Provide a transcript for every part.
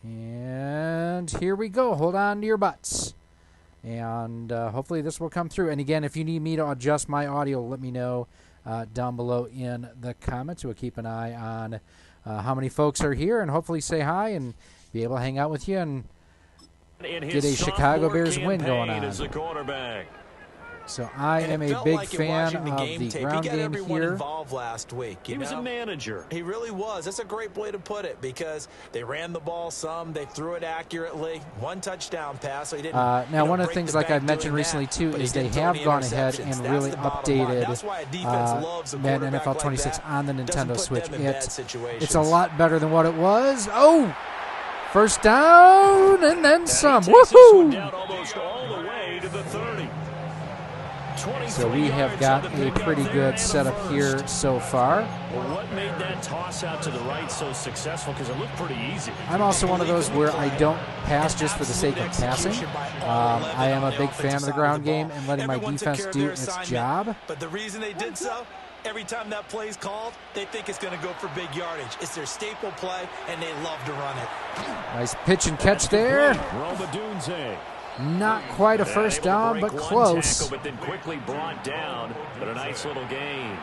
And here we go. Hold on to your butts. And hopefully this will come through. And again, if you need me to adjust my audio, let me know down below in the comments. We'll keep an eye on how many folks are here and hopefully say hi and be able to hang out with you and get a Chicago Bears win going on. So I am a big fan of the ground game here. Involved last week. He was a manager. He really was. That's a great way to put it because they ran the ball some, they threw it accurately. One touchdown pass, so he didn't. Now, one of the things, like I've mentioned recently too, is they have gone ahead and really updated Madden NFL 26 on the Nintendo Switch. It's a lot better than what it was. Oh, first down and then some. Woohoo! Almost all the way to the 30. So we have got a pretty good setup here so far. Well, what made that toss out to the right so successful? Because it looked pretty easy. I'm also one of those where I don't pass just for the sake of passing. I am a big fan of the ground game and letting my defense do its job. But the reason they did so, every time that play's called, they think it's going to go for big yardage. It's their staple play, and they love to run it. Nice pitch and catch there. Not quite a first down, but close. Tackle, but then quickly brought down, but a nice little gain.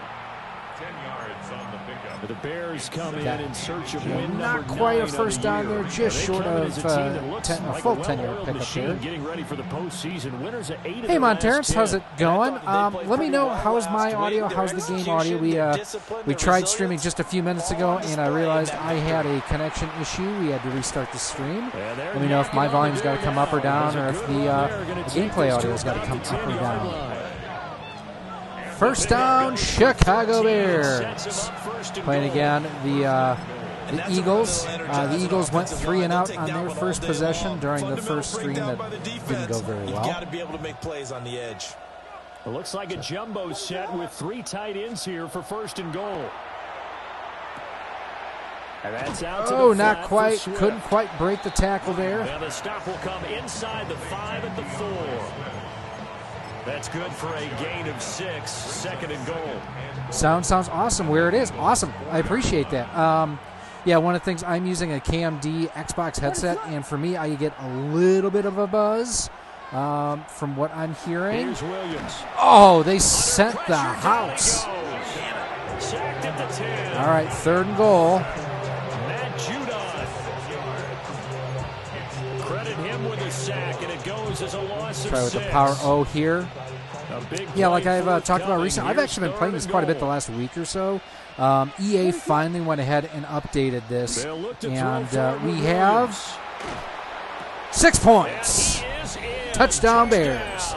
10 yards on the pickup. The Bears come in search of win not quite a first down there, just short of a full 10-yard pickup here. Getting ready for the postseason. Winners at 8 hey, Monterrence, how's it going? Let me know, how's my audio, how's the game audio? We tried streaming just a few minutes ago, and I realized I had a connection issue. We had to restart the stream. Let me know if my volume's got to come up or down, or if the gameplay audio's got to come up or down. First down, Chicago Bears. Playing again the Eagles. The Eagles went 3 and out on their first possession during the first screen that didn't go very well. You got to be able to make plays on the edge. It looks like a jumbo set with 3 tight ends here for first and goal. And that's out to the not quite. Couldn't quite break the tackle there. Now the stop will come inside the 5 at the 4. That's good for a gain of 6, second and goal. Sounds awesome where it is. Awesome. I appreciate that. Yeah, one of the things, I'm using a KMD Xbox headset, and for me, I get a little bit of a buzz from what I'm hearing. Here's Williams. Oh, they sent the house. All right, third and goal. Matt Judon. Credit him with a sack, and it goes as a loss of 6. Try with the power O here. Yeah, like I've talked about recently, I've actually been playing this quite a bit the last week or so. EA finally went ahead and updated this, and we have 6 points. Touchdown Bears.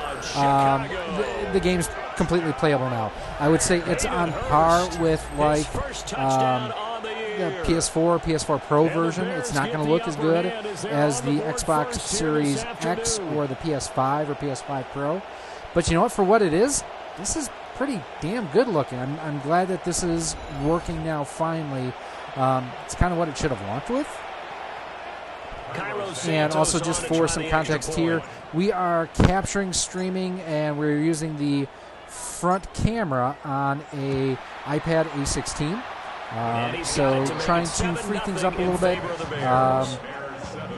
The game's completely playable now. I would say it's on par with like the PS4 Pro version. It's not going to look as good as the Xbox Series X or the PS5 or PS5 Pro. But you know what? For what it is, this is pretty damn good looking. I'm glad that this is working now finally. It's kind of what it should have launched with. And also just for some context here, we are capturing streaming and we're using the front camera on a iPad A16. So trying to free things up a little bit.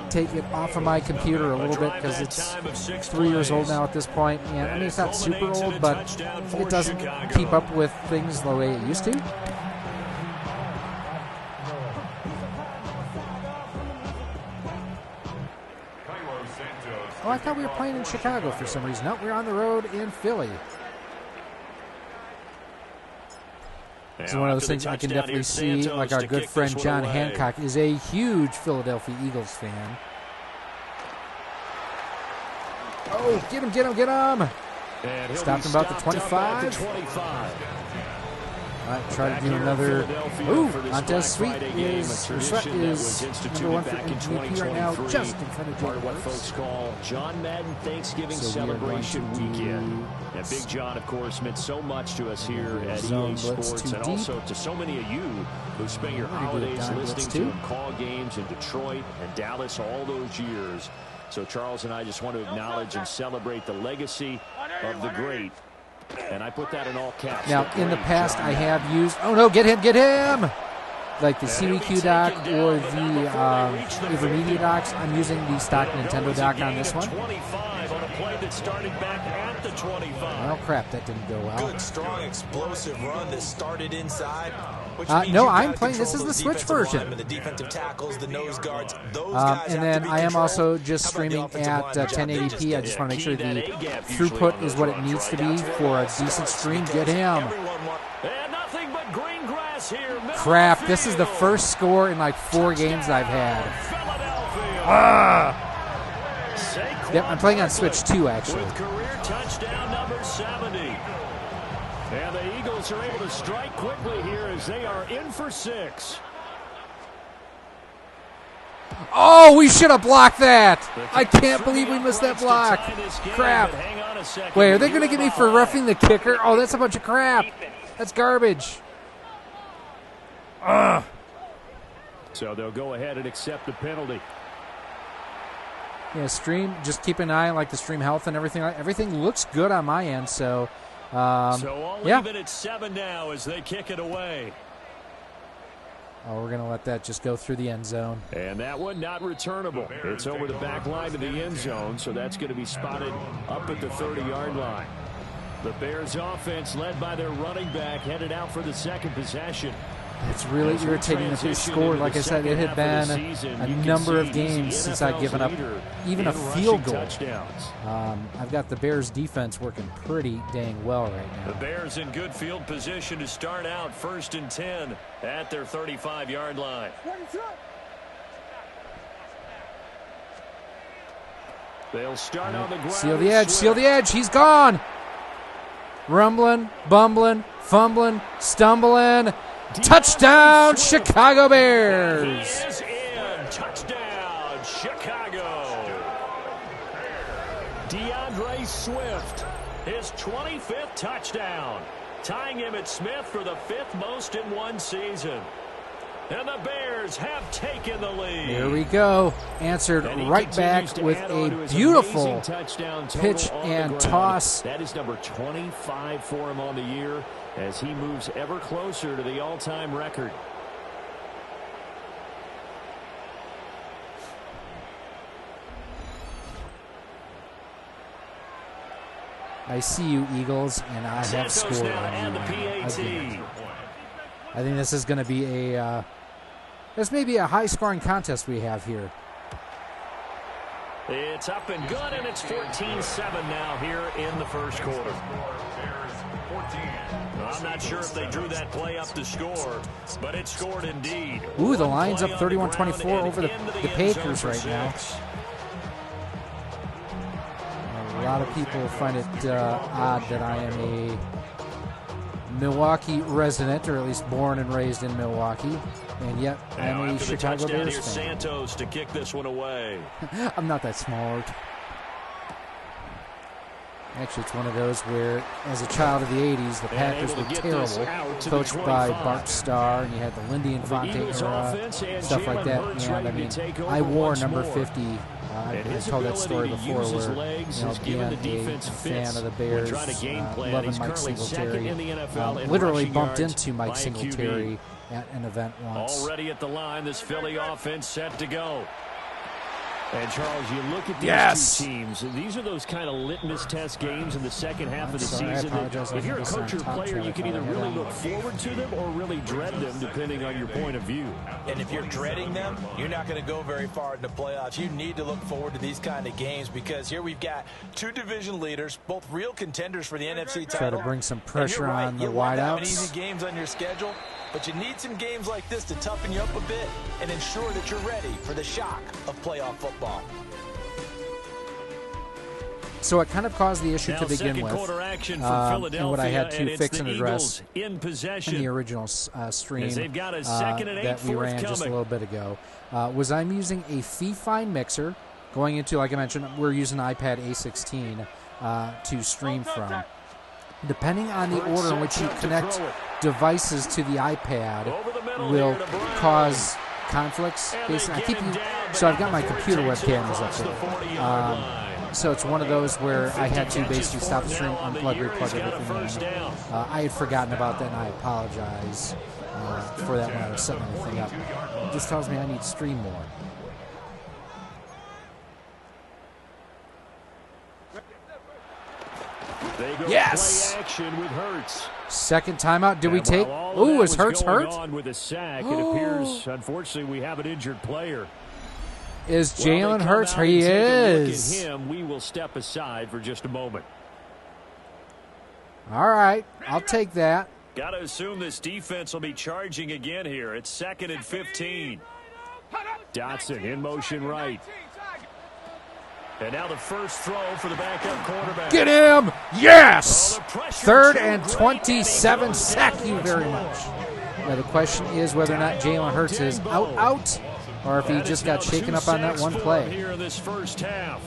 Take it off of my computer a little bit because it's 3 years old now at this point, and I mean it's not super old, but it doesn't keep up with things the way it used to. Oh, I thought we were playing in Chicago for some reason. No, we're on the road in Philly. It's one of those things I can definitely see, like our good friend John Hancock is a huge Philadelphia Eagles fan. Oh, get him. Stopped him about the 25. All right, try to do another. Ooh, Montez Sweet is number 1 for MVP right now, just in front of Jordan. What folks call John Madden Thanksgiving Celebration Weekend. And Big John, of course, meant so much to us here at EA Sports, and also to so many of you who spent your holidays listening to him call games in Detroit and Dallas all those years. So Charles and I just want to acknowledge and celebrate the legacy of the great. And I put that in all caps. Now, in the past, I have used... Oh, no, get him! like the CDQ dock or the Ivermedia docks, I'm using the stock Nintendo dock on this one. Oh crap, that didn't go well. Good, strong, explosive run that started inside. No, I'm playing. This is the Switch version. The defensive tackles, the nose guards, and then I am also just streaming at 1080p. I just want to make sure the throughput is what it needs to be for a decent stream. Get him. Crap, this is the first score in like 4 games I've had. Yep, I'm playing on Switch 2, actually. With career touchdown number 70. And the Eagles are able to strike quickly here as they are in for 6. Oh, we should have blocked that. I can't believe we missed that block. Crap. Wait, are they going to get me for roughing the kicker? Oh, that's a bunch of crap. That's garbage. So they'll go ahead and accept the penalty. Yeah, stream, just keep an eye on like the stream health and everything. Everything looks good on my end, so I'll leave it at 7 now as they kick it away. Oh, we're going to let that just go through the end zone. And that one not returnable. It's over the back line to the end zone, so that's going to be spotted up at the 30-yard line. The Bears offense led by their running back headed out for the second possession. It's really irritating that they scored. Like I said, it had been a number of games since I've given up even a field goal. I've got the Bears defense working pretty dang well right now. The Bears in good field position to start out 1st and 10 at their 35-yard line. They'll start on the ground. Seal the edge, seal the edge. He's gone. Rumbling, bumbling, fumbling, stumbling. Touchdown, Chicago Bears! He is in. Touchdown, Chicago. DeAndre Swift, his 25th touchdown, tying him at Smith for the 5th most in one season. And the Bears have taken the lead. Here we go. Answered right back with a beautiful pitch and toss. That is number 25 for him on the year as he moves ever closer to the all-time record. I see you, Eagles, and I have scored on you. I think this is going to be this may be a high-scoring contest we have here. It's up and good, and it's 14-7 now here in the first quarter. I'm not sure if they drew that play up to score, but it scored indeed. Ooh, the Lions up 31-24 over the Packers right now. A lot of people find it odd that I am a Milwaukee resident, or at least born and raised in Milwaukee, and yet I'm a Chicago Bears fan. Santos to kick this one away. I'm not that smart. Actually, it's one of those where, as a child of the 80s, the Packers were terrible, coached by Bart Starr, and you had the Lindy Infante era, stuff like that. And I mean, I wore number 50. I've told that story before, where being a fan of the Bears, loving Mike Singletary, literally bumped into Mike Singletary at an event once. Already at the line, this Philly offense set to go. And, Charles, you look at these two teams, these are those kind of litmus test games in the second half of the season. If you're a coach or player, you can either really look forward to them or really dread them, depending on your point of view. And if you're dreading them, you're not going to go very far in the playoffs. You need to look forward to these kind of games, because here we've got two division leaders, both real contenders for the NFC title. Try to bring some pressure on the wideouts. Easy games on your schedule, but you need some games like this to toughen you up a bit and ensure that you're ready for the shock of playoff football. So it kind of caused the issue to begin with, and what I had to fix and address in the original stream that we ran just a little bit ago, was I'm using a fee-fine mixer going into, like I mentioned, we're using iPad A16 to stream from. Depending on the order in which you connect devices to the iPad will cause conflicts. So I've got my computer webcams up there. So it's one of those where I had to basically stop the stream, unplug, replug everything. I had forgotten about that, and I apologize. for that when I was setting everything up. This tells me I need stream more. Yes! Play action with Hurts. Second timeout. Did we take? Ooh, is Hurts hurt? On with a sack, it appears, unfortunately, we have an injured player. Is Jalen Hurts? He is. Look at him. We will step aside for just a moment. All right, I'll take that. Got to assume this defense will be charging again here. It's 2nd and 15. Dotson in motion right. And now the first throw for the backup quarterback. Get him! Yes! 3rd and 27. Sack you very much. Now the question is whether or not Jalen Hurts is out, or if he just got shaken up on that one play. Here in this first half.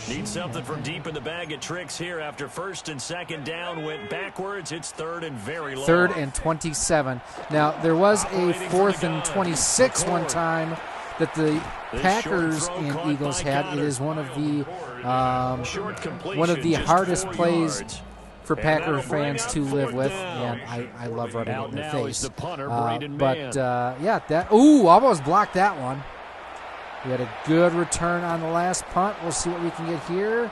Need something from deep in the bag of tricks here after 1st and 2nd down went backwards. It's 3rd and very long. 3rd and 27. Now, there was a 4th and 26 one time that the Packers and Eagles had. It is one of the hardest plays for Packer fans to live with, and I love running it in the face. Almost blocked that one. We had a good return on the last punt. We'll see what we can get here.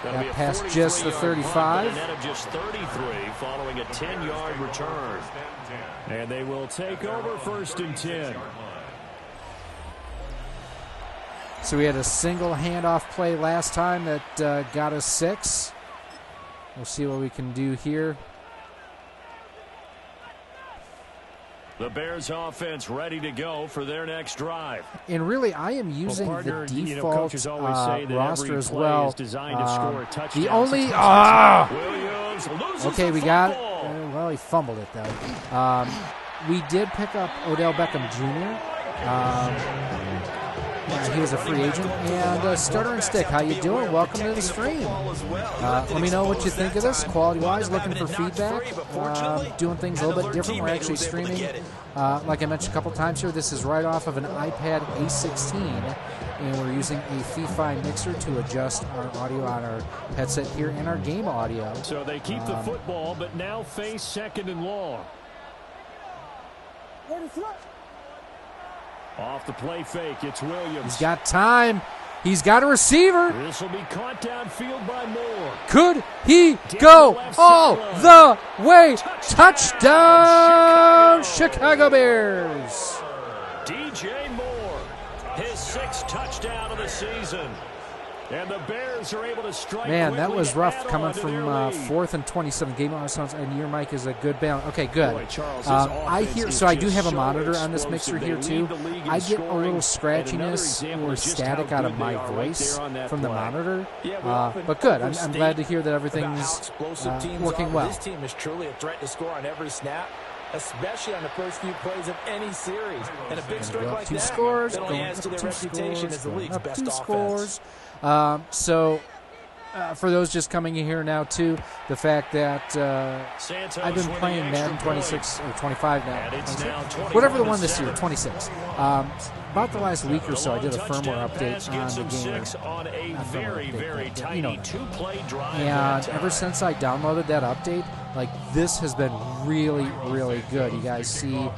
Got past just the 35. Net of just 33 following a 10-yard return. And they will take over 1st and 10. So we had a single handoff play last time that got us 6. We'll see what we can do here. The Bears offense ready to go for their next drive. And really, I am using the default roster as well. The only... Okay, we got it. Well, he fumbled it, though. We did pick up Odell Beckham Jr. He was a free agent. And Stutter and Stick, how you doing? Welcome to the stream. Let me know what you think of this, quality-wise. Looking for feedback. Doing things a little bit different. We're actually streaming, like I mentioned a couple times here, this is right off of an iPad A16, and we're using a Fi mixer to adjust our audio on our headset here and our game audio. So they keep the football, but now face 2nd and long. Off the play fake, it's Williams. He's got time. He's got a receiver. This will be caught downfield by Moore. Could he go all the way? Touchdown, Chicago Bears. DJ Moore, his 6th touchdown of the season. And the Bears are able to strike. Man, that was rough coming from 4th and 27. Game on sounds, and your mic is a good balance. Okay, good. I hear. So I do have a monitor on this mixer here too. I get a little scratchiness or static out of my voice from the monitor. But good. I'm glad to hear that everything's working well. This team is truly a threat to score on every snap, especially on the first few plays of any series. And a big streak like that, scores, that only adds to their reputation as the league's best offense. For those just coming in here now, too, the fact that I've been playing Madden 26 or 25 now, whatever the one this year, 26. About the last week or so, I did a firmware update on the game. And ever since I downloaded that update, like, this has been really, really good. You guys see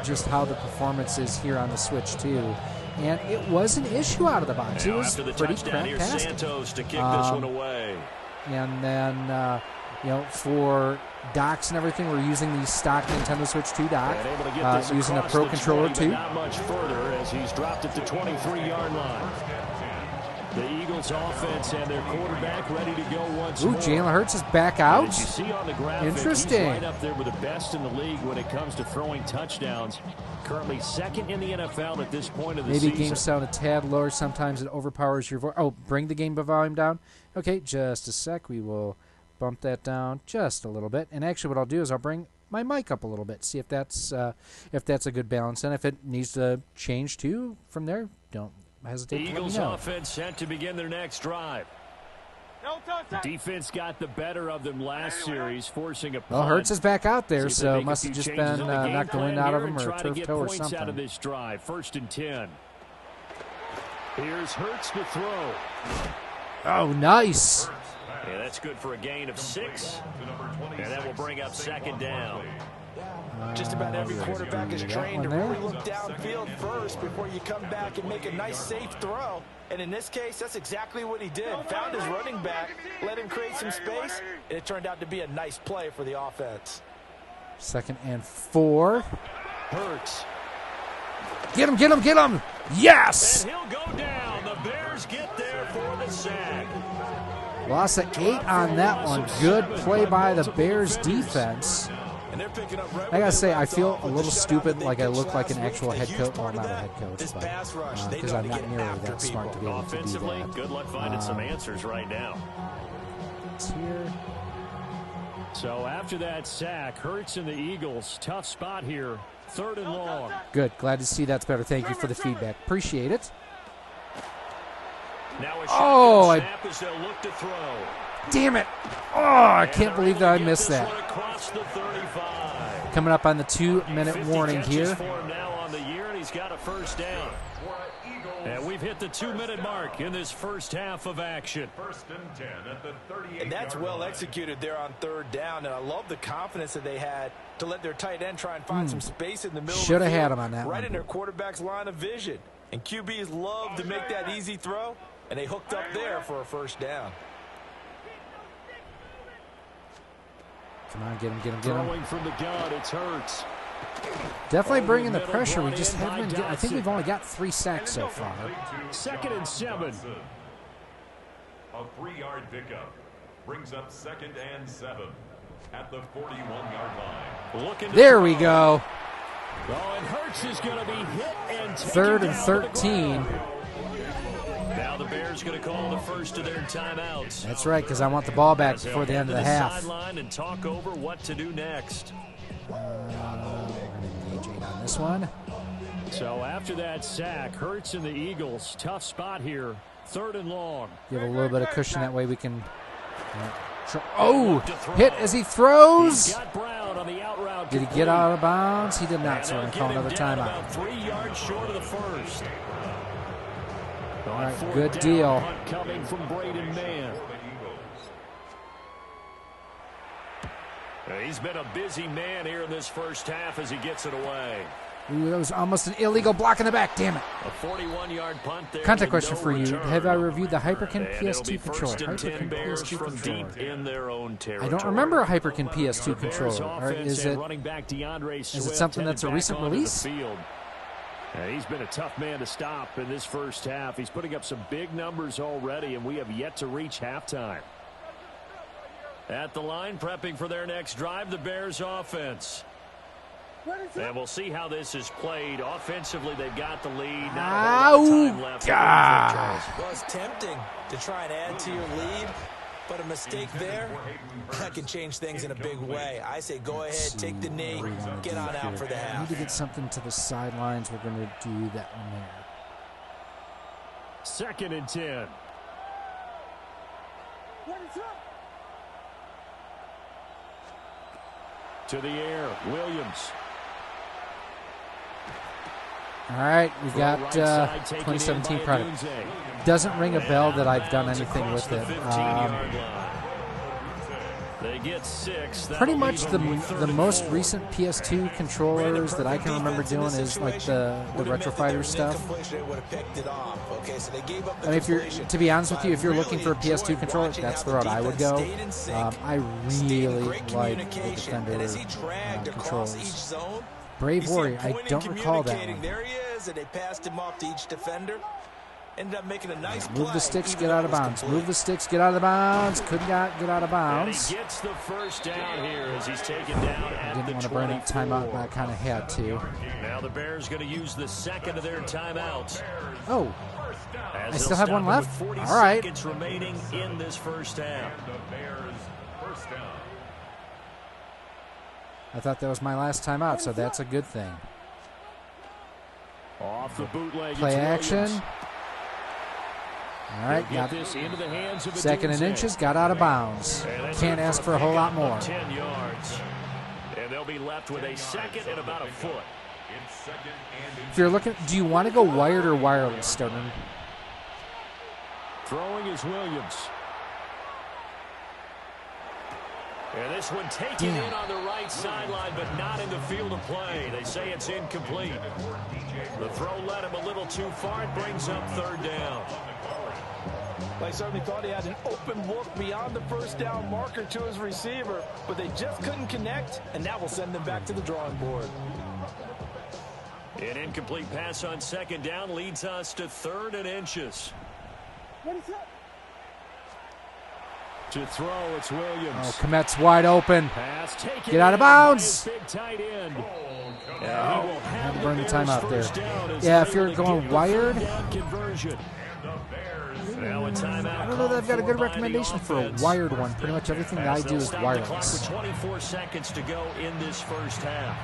just how the performance is here on the Switch, too. And it was an issue out of the box. It was pretty fantastic. And then, for docks and everything, we're using the stock Nintendo Switch 2 dock, using a Pro Controller 2. Not much further as he's dropped it to 23-yard line. The Eagles offense and their quarterback ready to go once more. Jalen Hurts is back out. As you see on the graphic, interesting. He's right up there with the best in the league when it comes to throwing touchdowns. Currently 2nd in the NFL at this point of the season. Maybe game sound a tad lower. Sometimes it overpowers your voice. Oh, bring the game volume down. Okay, just a sec. We will bump that down just a little bit. And actually what I'll do is I'll bring my mic up a little bit, see if that's a good balance. And if it needs to change too from there, don't hesitate to let me know. The Eagles offense set to begin their next drive. The defense got the better of them last series, forcing a punt. Well, Hurts is back out there, so it must have just been knocked the wind out of him or turf toe or something. Out of this drive. 1st and 10. Here's Hurts to throw. Oh, nice. Yeah, that's good for a gain of 6. And that will bring up 2nd down. Just about every quarterback is trained to really look downfield first before you come back and make a nice, safe throw. And in this case, that's exactly what he did. Found his running back, let him create some space, and it turned out to be a nice play for the offense. 2nd and 4. Hurts. Get him, get him, get him. Yes. And he'll go down. The Bears get there for the sack. Loss of 8 on that one. Good play by the Bears defense. I gotta say, I feel a little stupid, like I look like an actual head coach. Well, not a head coach, but because I'm not nearly that smart to be able to do that. Good luck finding some answers right now. It's here. So after that sack, Hurts and the Eagles, tough spot here. 3rd and long. Good. Glad to see that's better. Thank you for the feedback. Appreciate it. Now oh, snap as they'll look to throw. Damn it. Oh, I can't believe that I missed that. Coming up on the 2-minute warning here. Now on the year, and he's got a 1st down. And we've hit the 2-minute mark in this first half of action. 1st and 10 at the 38. And that's well executed there on 3rd down. And I love the confidence that they had to let their tight end try and find some space in the middle. Should have had him on that right one. in their quarterback's line of vision. And QBs love to make that easy throw. And they hooked up there for a 1st down. Come on, get him, get him, get him. Throwing from the gun, it's Hurts. Definitely bringing the pressure. We just haven't been getting, I think we've only got 3 sacks so far. 2nd and 7. A 3-yard pickup brings up 2nd and 7 at the 41-yard line. There we go. Oh, and Hurts is going to be hit and 3rd and 13. Now the Bears going to call the first of their timeouts. That's right, because I want the ball back before the end of the half. Sideline and talk over what to do next. We're going to engage 8 on this one. So after that sack, Hurts and the Eagles, tough spot here. 3rd and long. Give a little bit of cushion, that way we can. Oh, hit as he throws. Did he get out of bounds? He did not, so we're going to call another timeout. About 3 yards short of the first. All right, good deal. Coming from Braden Mann. He's been a busy man here in this first half as he gets it away. Ooh, that was almost an illegal block in the back. Damn it. A 41-yard punt there. Contact question for you. Return. Have I reviewed the Hyperkin And PS2 controller? Hyperkin PS2 controller. In their own I don't remember a Hyperkin PS2 controller. Or is it something that's a recent release? And he's been a tough man to stop in this first half. He's putting up some big numbers already, and we have yet to reach halftime. At the line, prepping for their next drive, the Bears offense. And we'll see how this is played. Offensively, they've got the lead. Not a whole lot of time left. Well, it's tempting to try and add to your lead, but a mistake there, that can change things in a big way. I say go ahead, take the knee, get on out for the half. We need to get something to the sidelines. We're going to do that one there. 2nd and 10. To the air, Williams. All right, we got 2017 product. Doesn't ring a bell that I've done anything with it. They get 6. Pretty much the most recent PS2 controllers that I can remember doing is like the Retro Fighter stuff. And if you're, to be honest with you, if you're looking for a PS2 controller, that's the route I would go. I really like the Defender controllers. Brave Warrior, I don't recall that one. There he is, and they passed him off to each defender. Ended up making a nice play. Move the sticks, get out of bounds. Move the sticks, get out of the bounds. Could not get out of bounds. And he gets the first down here as he's taken down at Didn't want to burn up timeout, but I kind of had to. Now the Bears going to use the second of their timeouts. Oh, I still have one left? All right. Seconds remaining in this first half. I thought that was my last timeout, so that's a good thing. Off the bootleg. Play action. All right, got this into the hands of 2nd and inches, got out of bounds. Can't ask for a whole lot more. 10 yards. And they'll be left with a 2nd and about a foot. If you're looking, do you want to go wired or wireless, Stoughton? Throwing is Williams. And this one taken in on the right sideline, but not in the field of play. They say it's incomplete. The throw led him a little too far. It brings up third down. They certainly thought he had an open look beyond the first down marker to his receiver, but they just couldn't connect, and that will send them back to the drawing board. An incomplete pass on second down leads us to 3rd and inches. To throw, it's Williams. Oh, Komet's wide open. Pass taken. Get out of bounds. Big tight end. Had to burn the timeout there. Yeah, if you're going wired, I don't know that I've got a good recommendation for a wired one. Pretty much everything that I do is wireless. 24 seconds to go in this first half.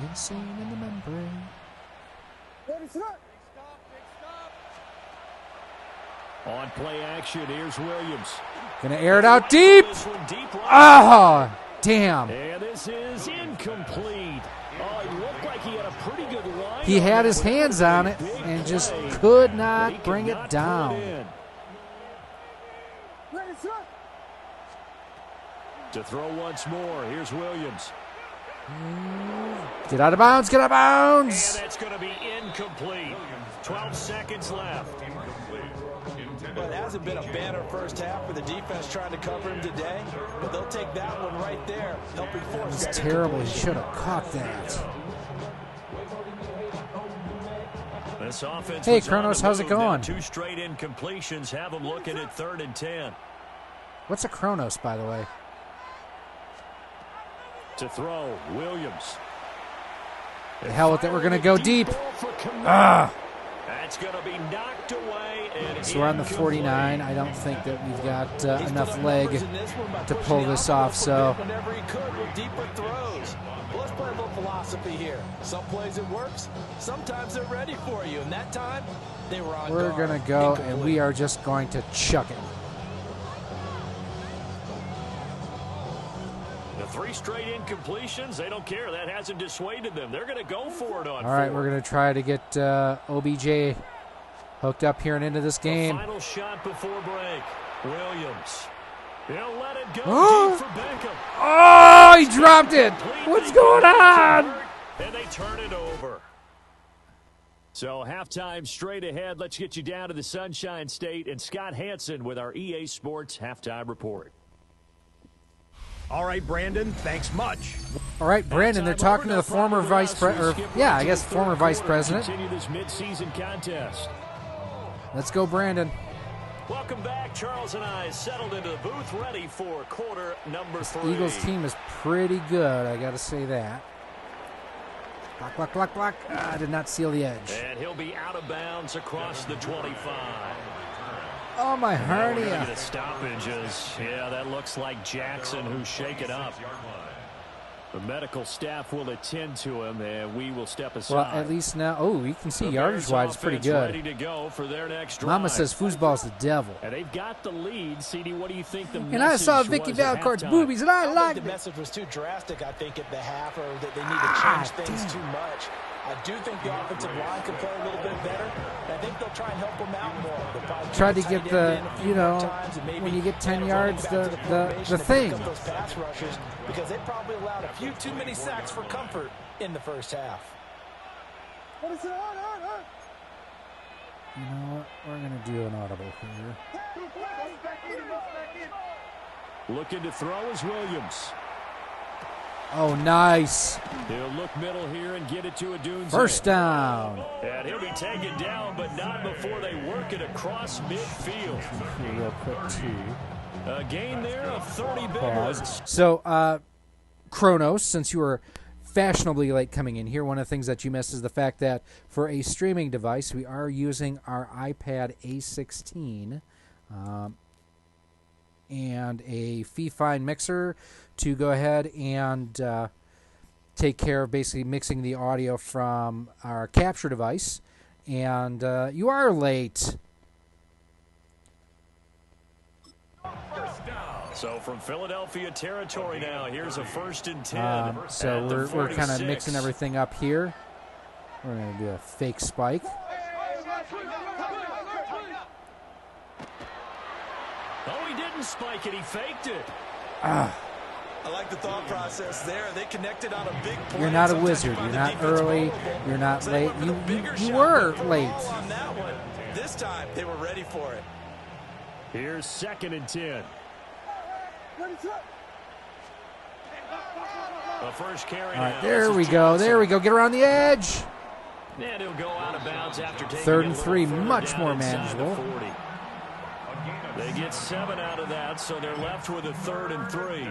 Insane in the membrane. On play action, here's Williams. Gonna air it out deep. Ah, damn. And this is incomplete. Oh, he looked like he had a pretty good line. He had his hands on it and just could not bring it down. To throw once more, here's Williams. Get out of bounds, get out of bounds. And that's going to be incomplete. 12 seconds left. Well, it hasn't been a banner first half for the defense trying to cover him today, but they'll take that one right there, helping force. It's terrible. He should have caught that. This offense. Hey, Kronos, how's it going? 2 straight incompletions have them looking at 3rd and 10. What's a Kronos, by the way? To throw, Williams. The hell with it. We're going to go deep. Ah. That's going to be knocked away. And so we're on the 49. I don't think that we've got enough leg to pull this off. So whenever he could with deeper throws. Well, let's play a little philosophy here. Some plays it works. Sometimes they're ready for you. And that time, they were on we're going to go, and we are just going to chuck it. The 3 straight incompletions, they don't care. That hasn't dissuaded them. They're going to go for it on 4th. All right, we're going to try to get OBJ hooked up here and into this game. The final shot before break. Williams. He'll let it go deep for Beckham. Oh, he dropped it. What's going on? And they turn it over. So halftime straight ahead. Let's get you down to the Sunshine State and Scott Hansen with our EA Sports halftime report. All right, Brandon, thanks much. All right, Brandon, they're talking to the former vice president, former vice president. Continue this midseason contest. Let's go, Brandon. Welcome back. Charles and I settled into the booth, ready for quarter number 3. The Eagles team is pretty good, I got to say that. Block, block, block, block. I did not seal the edge. And he'll be out of bounds across the 25. Oh, my hernia. The stoppages. Yeah, that looks like Jackson who's shaken up. The medical staff will attend to him, and we will step aside. Well, at least now, oh, you can see yardage-wise pretty good. Ready to go for their next drive. Mama says foosball's the devil. And they've got the lead. CD, what do you think the and I saw Vicky Valcourt's boobies, and I liked it. The message was too drastic, I think, at the half, or that they need to change things too much. I do think the offensive line could play a little bit better. I think they'll try and help them out more. Tried to get the, you know, when you get 10 yards, the thing. Those pass rushers, because they probably allowed a few too many sacks for comfort in the first half. You know what? We're going to do an audible here. Looking to throw is Williams. Oh, nice. He'll look middle here and get it to Adunze. First down. And he'll be taken down, but not before they work it across midfield. Real quick, too. A gain there of 30 big ones. So, Kronos, since you were fashionably late coming in here, one of the things that you missed is the fact that for a streaming device, we are using our iPad A16 and a fee-fine mixer to go ahead and take care of basically mixing the audio from our capture device. And you are late. So from Philadelphia territory now, here's a 1st and 10. So we're kind of mixing everything up here. We're going to do a fake spike. Oh, he didn't spike it. He faked it. I like the thought process there. They connected on a big point. You're not a wizard. You're not early. You're not late. You were late. On that one. This time, they were ready for it. Here's 2nd and 10. The first carry. All right, there we go. There we go. Get around the edge. And he'll go out of bounds after taking 3rd and 3, much more manageable. They get 7 out of that, so they're left with a 3rd and 3.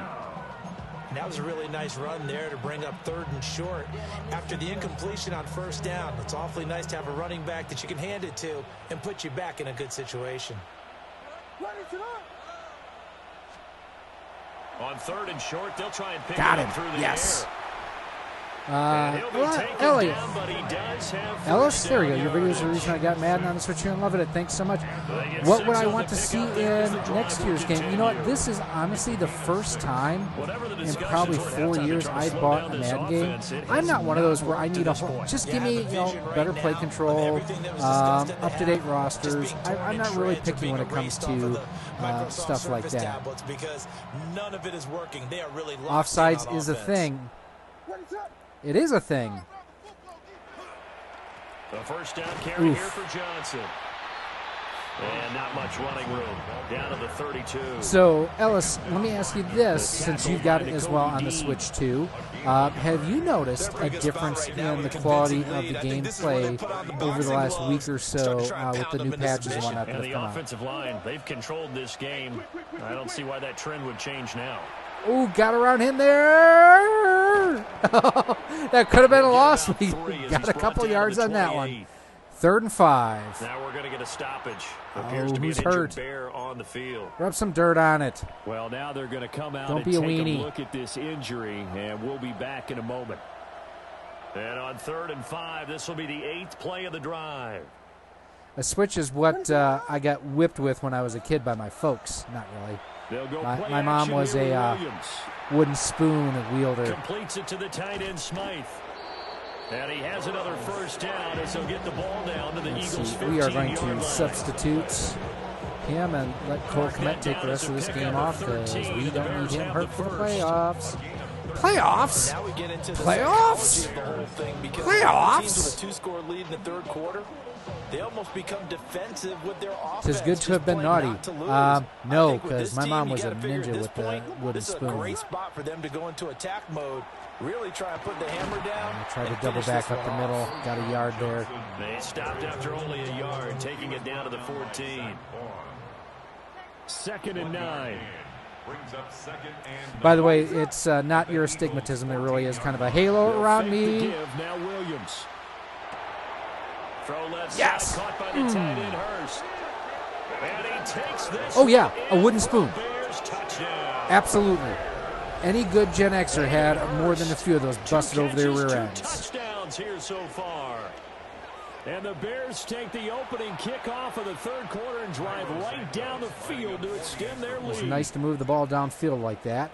That was a really nice run there to bring up 3rd and short. After the incompletion on 1st down, it's awfully nice to have a running back that you can hand it to and put you back in a good situation. On 3rd and short, they'll try and pick Got it him. up through the Yes. air. Elliot. Down, but he does have Ellis, there we go. down Your video is the yardage. reason I got Madden on the Switch here and loving it. Thanks so much. What would I want to see in next year's game? You know what? This is honestly the first time in probably 4 years I bought a Madden game. I'm not one of those where I need a whole. Just give me better play control, up-to-date rosters. I'm not really picky when it comes to stuff like that. Offsides is a thing. It is a thing. The 1st down carry here for Johnson. And not much running room. Down to the 32. So, Ellis, let me ask you this, since you've got it as well on the Switch too. Have you noticed a difference in the quality of the gameplay over the last week or so with the new patches and whatnot that have the come out? offensive line, they've controlled this game. I don't see why that trend would change now. Oh, got around him there. That could have been a loss. We got a couple yards on that one. 3rd and 5. Now we're going to get a stoppage. Appears to be an who's injured hurt? Bear on the field. Rub some dirt on it. Well, now they're going to come out Don't and be a take weenie. a look at this injury, and we'll be back in a moment. And on 3rd and 5, this will be the 8th play of the drive. A switch is what I got whipped with when I was a kid by my folks. Not really. My mom was a wooden spoon wielder. Completes it to the tight end, Smythe. And he has another 1st down as he'll get the ball down to the Eagles' 15-yard line. We are going to substitute him and let Cole Kmet take the rest of this game off because we don't need him hurt for the playoffs. Playoffs? Now we get into the Playoffs? psychology of the whole thing because Playoffs? teams with a 2-score lead in the 3rd quarter, they almost become defensive with their offense. Tis good to have been naughty. No, because my mom was a ninja with the wooden spoon. This is a great spot for them to go into attack mode. Really try and put the hammer down. I tried to double back up the middle. Got a yard there. They stopped after only a yard, taking it down to the 14. 2nd and 9. By the way, it's not your astigmatism. There really is kind of a halo around me. Now Williams. Throw left Yes. side, caught by the tight end Hurst. And he takes this. Oh, yeah, a wooden spoon. Bears touchdown. Absolutely. Any good Gen Xer had more than a few of those busted over their rear Two ends. touchdowns here so far. And the Bears take the opening kickoff of the 3rd quarter and drive right down the field to extend their lead. It's nice to move the ball downfield like that.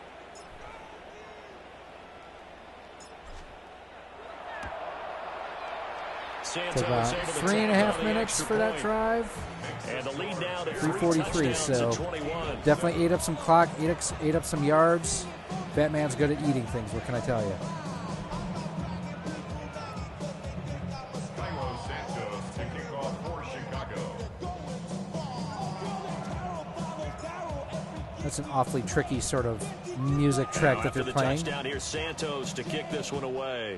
Took about 3.5 minutes for that drive. And the lead now to 3:43, so 21. definitely ate up some clock, ate up some yards. Batman's good at eating things, what can I tell you? That's an awfully tricky sort of music track that they're playing. Touchdown here, Santos to kick this one away.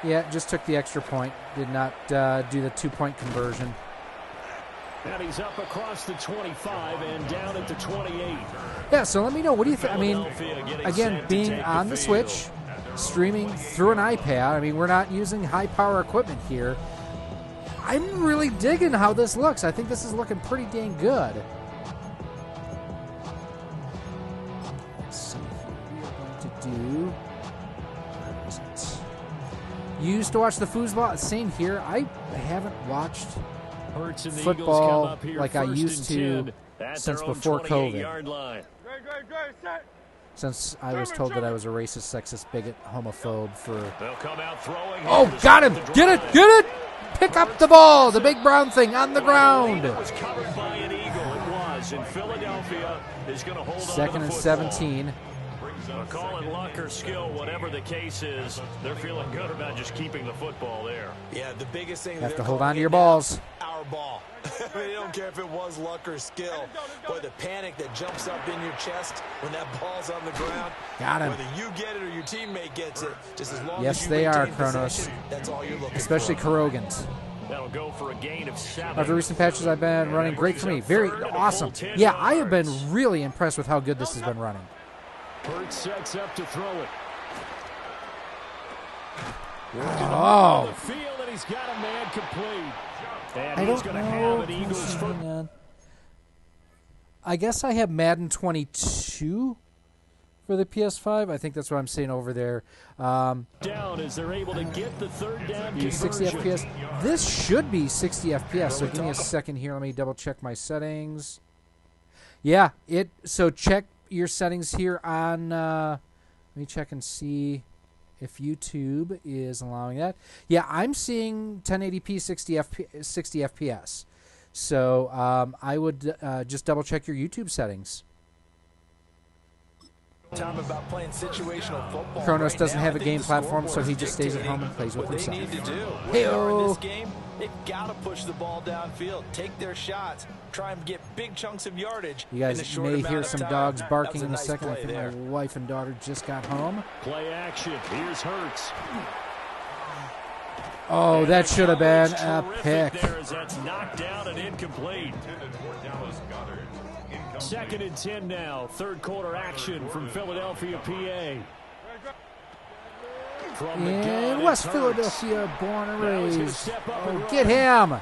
Yeah, just took the extra point. Did not do the 2-point conversion. And he's up across the 25 and down at the 28. Yeah, so let me know. What do you think? I mean, again, being on the Switch, streaming through an iPad, I mean, we're not using high-power equipment here. I'm really digging how this looks. I think this is looking pretty dang good. Let's see what we are going to do. Where is it? You used to watch the foosball? Same here. I haven't watched football like I used to since before COVID. Since I was told that I was a racist, sexist, bigot, homophobe for... They'll come out throwing. Oh, got him! Get it! Get it! Pick up the ball! The big brown thing on the ground! It was covered by an eagle. It was. And Philadelphia is going to hold on to the Second and 17. Call it luck or skill, whatever the case is, they're feeling good about just keeping the football there. Yeah, the biggest thing... You have to hold on to your balls. Our ball. They don't care if it was luck or skill. Boy, the panic that jumps up in your chest when that ball's on the ground. Got him. Whether you get it or your teammate gets it, just as long yes, as you they are, maintain Kronos. possession, that's all you're looking Especially for. Kurogans. That'll go for a gain of 7. After recent patches I've been running, great for me. Very awesome. Yeah, I have been really impressed with how good this has been running. Hurts sets up to throw it. Oh. The field, and he's got a man complete. And I he's don't going to know. have an Eagles Hang on. I guess I have Madden 22 for the PS5. I think that's what I'm seeing over there. down as they're able to get the third down 60 FPS. This should be 60 FPS. So give me a second here. Let me double check my settings. Yeah, so check your settings here on. Let me check and see if YouTube is allowing that. Yeah, I'm seeing 1080p 60 FPS. So I would just double check your YouTube settings. Time about playing situational football. Kronos right doesn't now, have a I think game the platform, so he scoreboard's just stays at dictating home and plays with what himself. they need to do. Hey-o. When they are in this game, they've got to push the ball downfield, take their shots, try and get big chunks of yardage. You guys in a short may amount hear of some time. dogs That barking was a in a nice second. I play think there. my wife and daughter just got home. Play action. Here's Hurts. Oh, that should have been a Terrific pick. there as that's knocked down and incomplete. Second and 10 now. Third quarter action from Philadelphia, PA. From the gun, In it's West Hurts. Philadelphia, born and Now he's gonna raised. step up and Oh, run. get him.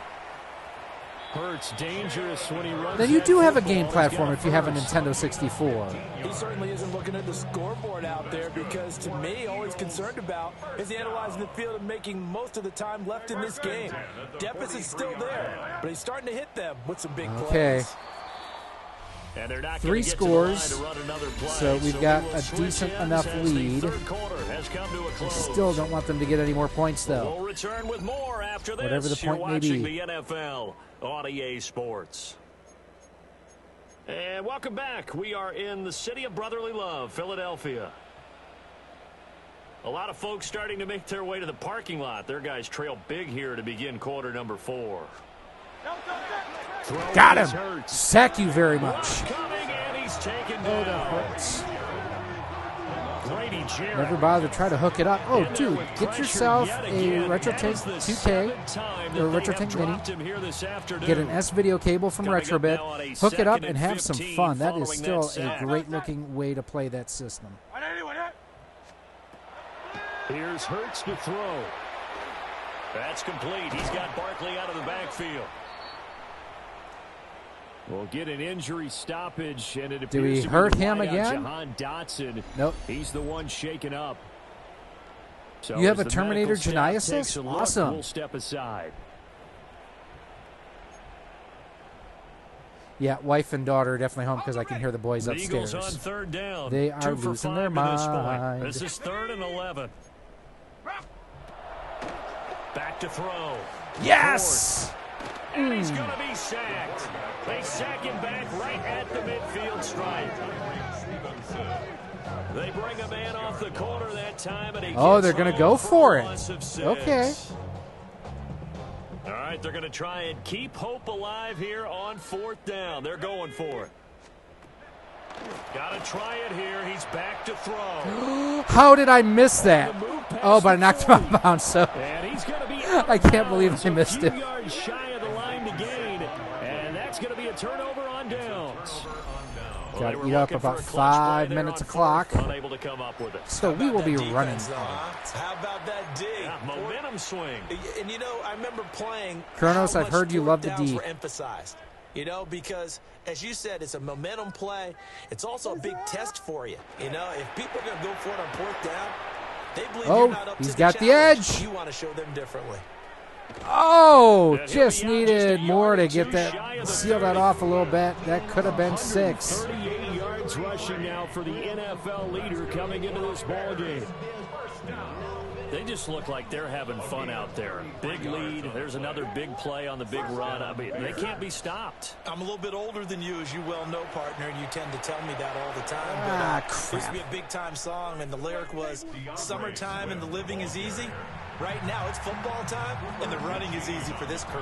Hurts dangerous when he runs. Then you that do have a football. game He's platform got if you have a first. Nintendo 64. He certainly isn't looking at the scoreboard out there because, to me, all he's concerned about is analyzing the field and making most of the time left in this game. Deficit's still there, but he's starting to hit them with some big Okay. plays. And they're not 3 gonna get to the line scores, to run another play, so we've we got will a switch decent ends enough as the lead. third quarter has come to a I close. still don't want them to get any more points, though. We'll return with more after this. Whatever the You're point may watching be. the NFL on EA Sports. And welcome back. We are in the city of brotherly love, Philadelphia. A lot of folks starting to make their way to the parking lot. Their guys trail big here to begin quarter number 4. Got him. Sack you very much. Coming, and he's taken Oh, down. that hurts. Grady Jarrett. Never bother to try to hook it up. Oh, In there dude, with get pressure yourself yet a again. Retro That Tank is the 2K seventh time that or they Retro have Tank Mini. dropped him here this afternoon. Get an S-Video cable from Coming up Retrobit, now on a hook it up, second and have some 15 fun. That is following still that a sack. great-looking way to play that system. Here's Hurts to throw. That's complete. He's got Barkley out of the backfield. We'll get an injury stoppage, and it appears Do we to be hurt the him wideout, again? Jahan Dotson. Nope. He's the one shaken up. So You have as a the Terminator medical staff Genesis? takes a look, Awesome. We'll step aside. Yeah, wife and daughter are definitely home because I can hear the boys The Eagles on upstairs. third down. They are 2 for losing 5 their to this point. mind. This is 3rd and 11. Back to throw. Yes! And he's going to be sacked. They sack him back right at the midfield stripe. They bring a man off the corner that time, and he Oh, gets they're going to home go for a it. loss of 6. Okay. All right, they're going to try and keep hope alive here on 4th down. They're going for it. Got to try it here. He's back to throw. How did I miss that? Oh, but I knocked him out of bounds, so And he's going to be out of I can't believe bounds, I missed a it. few yards shy of the line to gain, and that's going to be a turnover on downs. Got They to were eat up looking for about a clutch 5 play there minutes on of clock. 4th, unable to come up with it. So we will be That running. defense, though, huh? How about that D? Yeah, momentum swing. And you know, I remember playing. Kronos, how I've heard much you fourth love the downs D. were emphasized. You know, because as you said, it's a momentum play. It's also a big test for you. You know, if people are going to go for it on 4th down, they believe Oh, you're not up he's to got the challenge. edge. You want to show them differently. Oh! Oh, just needed more to get that, seal that off a little bit. That could have been 6. 38 yards rushing now for the NFL leader coming into this ball game. They just look like they're having fun out there. Big lead. There's another big play on the big run. I mean, they can't be stopped. I'm a little bit older than you, as you well know, partner, and you tend to tell me that all the time. But crap. It used to be a big-time song, and the lyric was, summertime and the living is easy. Right now, it's football time, and the running is easy for this crew.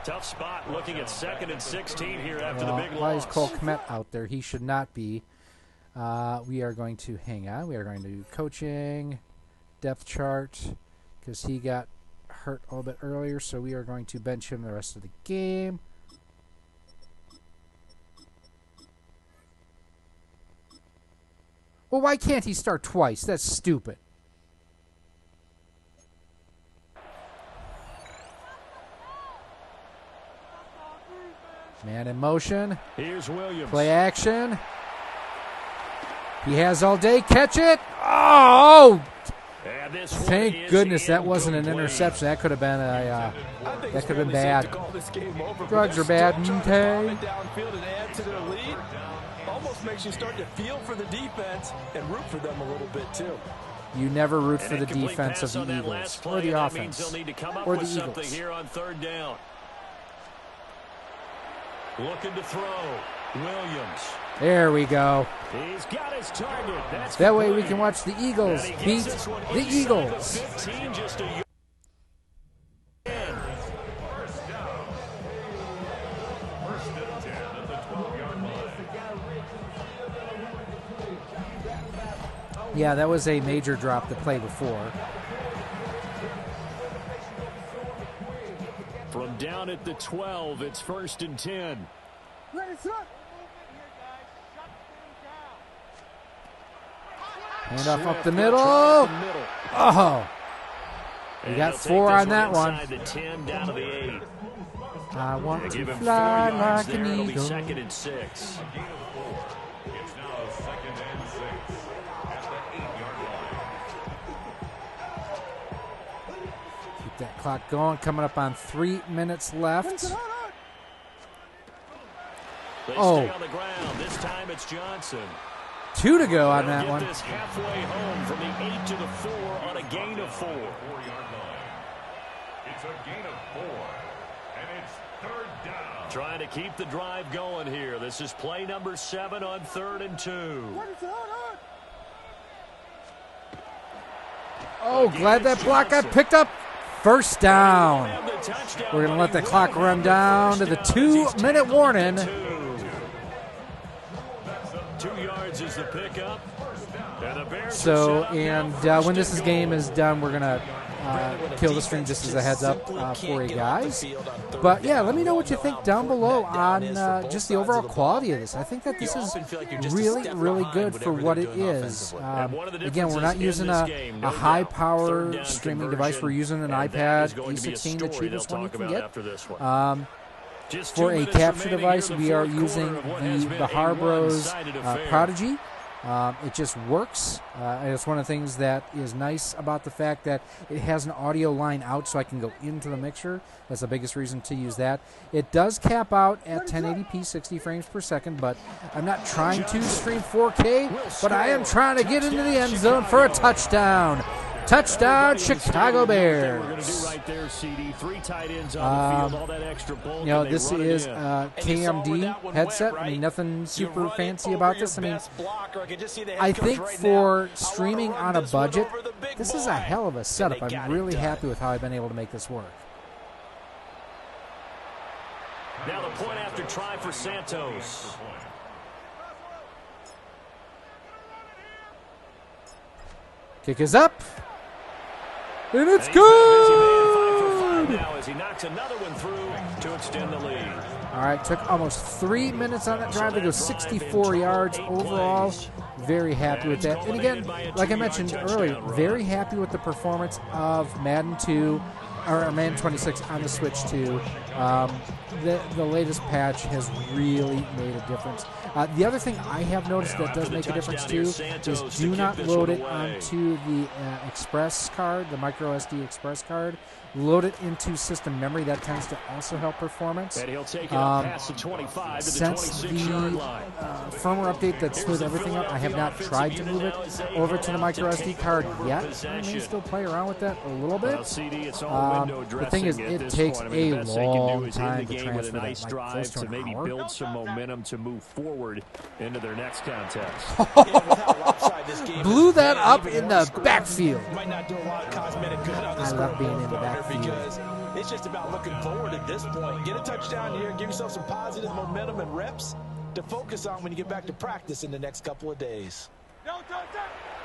Tough spot looking at 2nd and 16 here after the big Why is loss. Cole Kmet out there? He should not be. We are going to, hang on, we are going to do coaching, depth chart, because he got hurt a little bit earlier, so we are going to bench him the rest of the game. Well, why can't he start twice? That's stupid. Man in motion. Here's Williams. Play action. He has all day. Catch it. Oh! Thank goodness that wasn't an interception. That could have been a. That could have been bad. Drugs are bad. Okay. Downfield and add to their lead. Almost makes you start to feel for the defense and root for them a little bit too. You never root for the defense of the Eagles or the offense or the Eagles. Here on 3rd down. Looking to throw. Williams. There we go. He's got his target. That's that way we can watch the Eagles beat the Eagles. 15, just a yard. First down. First and 10 at the 12-yard line. Yeah, that was a major drop the play before. From down at the 12, it's 1st and 10. Hand off up the middle. Oh. We got 4 on that one. The 10 down to the 8. I want to Give him 4 fly yards like there. an It'll be eagle. 2nd and 6. It's now 2nd and 6 at the 8-yard line. Keep that clock going. Coming up on 3 minutes left. They Oh. stay on the ground. This time it's Johnson. 2 to go on They'll that get one. this halfway home from the 8 to the 4 on a gain of 4. 4-yard line. It's a gain of 4, and it's 3rd down. Trying to keep the drive going here. This is play number 7 on 3rd and 2. Oh, glad that block got picked up. First down. We're going to let the clock run down to the 2-minute warning. 2 yards is the pickup. So, and when this game is done, we're going to kill the stream just as a heads up for you guys. But, yeah, let me know what you think down below on just the overall quality of this. I think that this is really, really good for what it is. Again, we're not using a high-power streaming device. We're using an iPad A16, the cheapest one you can get. For a capture device, we are using the Harbros Prodigy. It just works. And it's one of the things that is nice about the fact that it has an audio line out so I can go into the mixer. That's the biggest reason to use that. It does cap out at 1080p 60 frames per second, but I'm not trying to stream 4K, but I am trying to get into the end zone for a touchdown. Touchdown, Chicago Bears. You know, this is a KMD headset. I mean, nothing super fancy about this. I mean, I think for streaming on a budget, this is a hell of a setup. I'm really happy with how I've been able to make this work. Now the point after try for Santos. Kick is up. And it's good! Now as he knocks another one through to extend the lead. All right, took almost 3 minutes on that drive to go 64 yards overall. Very happy with that. And again, like I mentioned earlier, very happy with the performance of Madden 2. or Madden 26 on the Switch 2. The latest patch has really made a difference. The other thing I have noticed that does make a difference too is do not load it onto the Express card, the micro SD Express card. Load it into system memory. That tends to also help performance. And he'll take it past the 25 to the 26-yard line. Firmware update that smoothed everything up, I have not tried to move it over to the micro SD card yet. I may still play around with that a little bit. The thing is, it takes a long time to transfer that, like close to an hour. Build some momentum to move forward into their next contest. Blew that up in the backfield. Might not do a lot of cosmetic good on the I love being in the scoreboard backfield. because it's just about looking forward at this point. Get a touchdown here, give yourself some positive momentum and reps to focus on when you get back to practice in the next couple of days.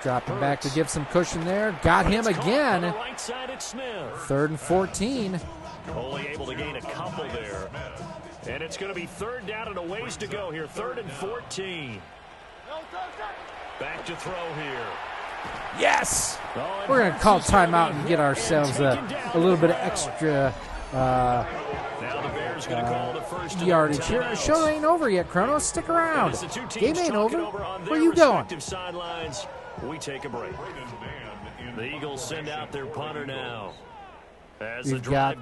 Dropping back to give some cushion there. Got him again. Right side at Smith. 3rd and 14. Only able to gain a couple there. And it's going to be 3rd down and a ways to go here. 3rd and 14. Back to throw here. Yes! We're going to call timeout and get ourselves a little bit of extra Now the Bears going to call the first yardage here. The show ain't over yet, Chronos. Stick around. Game ain't over. Where you going? Sidelines. We take a break. The Eagles send out their punter now. We've got,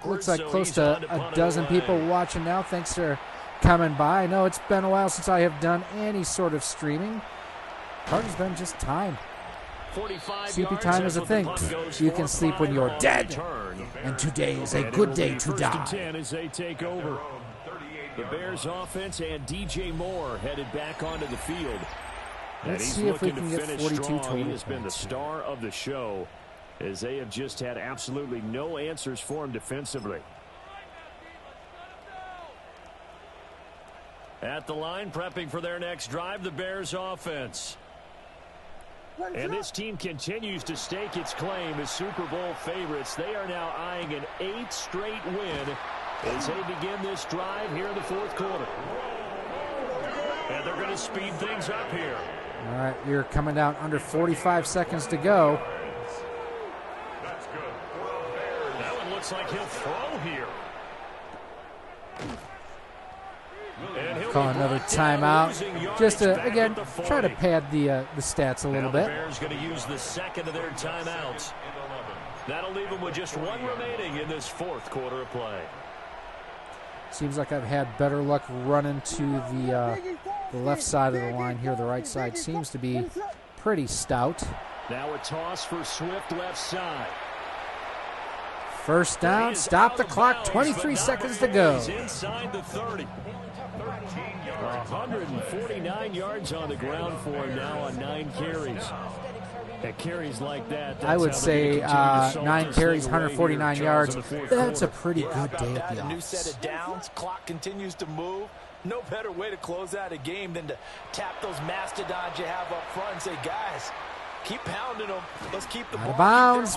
looks like close to a dozen people watching now. Thanks for coming by. I know it's been a while since I have done any sort of streaming. Part has been just time. Sleepy time is a thing. You can sleep when you're dead. And today is a good day to die. 10 as they take over. The Bears offense and DJ Moore headed back onto the field. Let's see if we can get 42 total. He has been the star of the show, as they have just had absolutely no answers for him defensively. At the line, prepping for their next drive, the Bears offense. And this team continues to stake its claim as Super Bowl favorites. They are now eyeing an 8th straight win as they begin this drive here in the 4th quarter. And they're going to speed things up here. All right, you're coming down under 45 seconds to go. That one looks like he'll throw here. Call another timeout. Just to, again, try to pad the stats a little bit. The Bears going to use the second of their timeouts. That'll leave them with just one remaining in this 4th quarter of play. Seems like I've had better luck running to the left side of the line here. The right side seems to be pretty stout. Now a toss for Swift left side. First down, stop the clock, 23 seconds to go. Inside the 30. 149 yards on the ground for him now on 9 carries. At carries like that, I would say 9 carries, 149 yards. That's a pretty good day at the office. New set of downs, clock continues to move. No better way to close out a game than to tap those mastodons you have up front and say, guys, keep pounding them. Let's keep the ball. Out of bounds.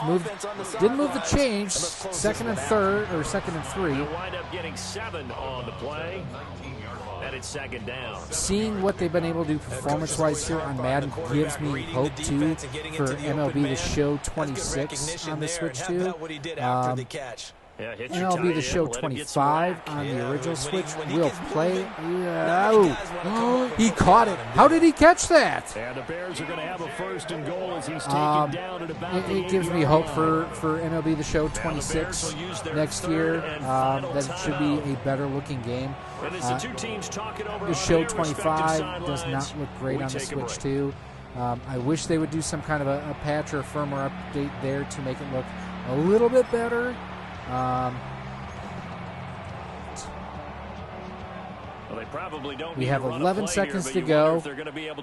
Didn't move the change. 2nd and 3rd, or 2nd and 3. They'll wind up getting 7 on the play. And it's 2nd down. Seeing what they've been able to do performance-wise here on Madden gives me hope, too, for MLB The Show 26 on the Switch, too. MLB The Show 25 on the original Switch will play. Oh, he caught it. How did he catch that? And the Bears are going to have a 1st and goal as he's taken down at about it gives me hope for MLB The Show 26 next year. That it should be a better-looking game. The Show 25 does not look great on the Switch, too. I wish they would do some kind of a patch or a firmware update there to make it look a little bit better. We have 11 seconds to go. We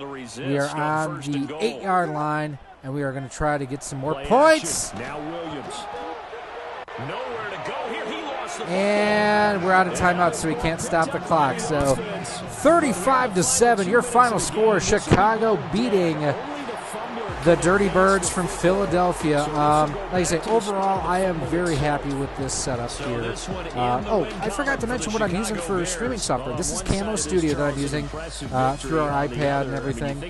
are on the 8-yard line, and we are going to try to get some more points. Now Williams. Nowhere to go here. He lost the ball. And we're out of timeout, so we can't stop the clock. So 35-7, your final score, Chicago beating the Dirty Birds from Philadelphia. Like I say, overall, I am very happy with this setup here. Oh, I forgot to mention what I'm using for streaming software. This is Camo Studio that I'm using through our iPad and everything.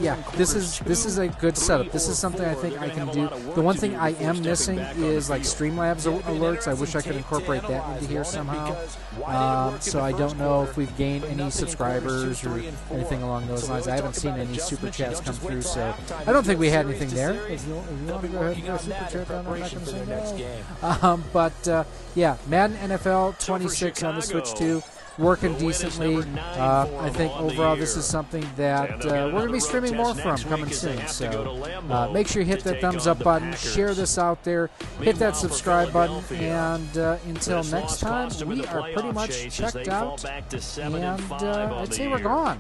Yeah, this is a good setup. This is something I think I can do. The one thing I am missing is like Streamlabs alerts. I wish I could incorporate that into here somehow. So I don't know if we've gained any subscribers or anything along those lines. I haven't seen any super chats come through, so I don't think we had anything there. If you want to go ahead and go super chat down, I'm not going to say no. But yeah, Madden NFL 26 on the Switch 2. Working decently. I think overall this is something that we're going to be streaming more from coming soon. So make sure you hit that thumbs up button, share this out there, hit that subscribe button, and until next time, we are pretty much checked out, and I'd say we're gone.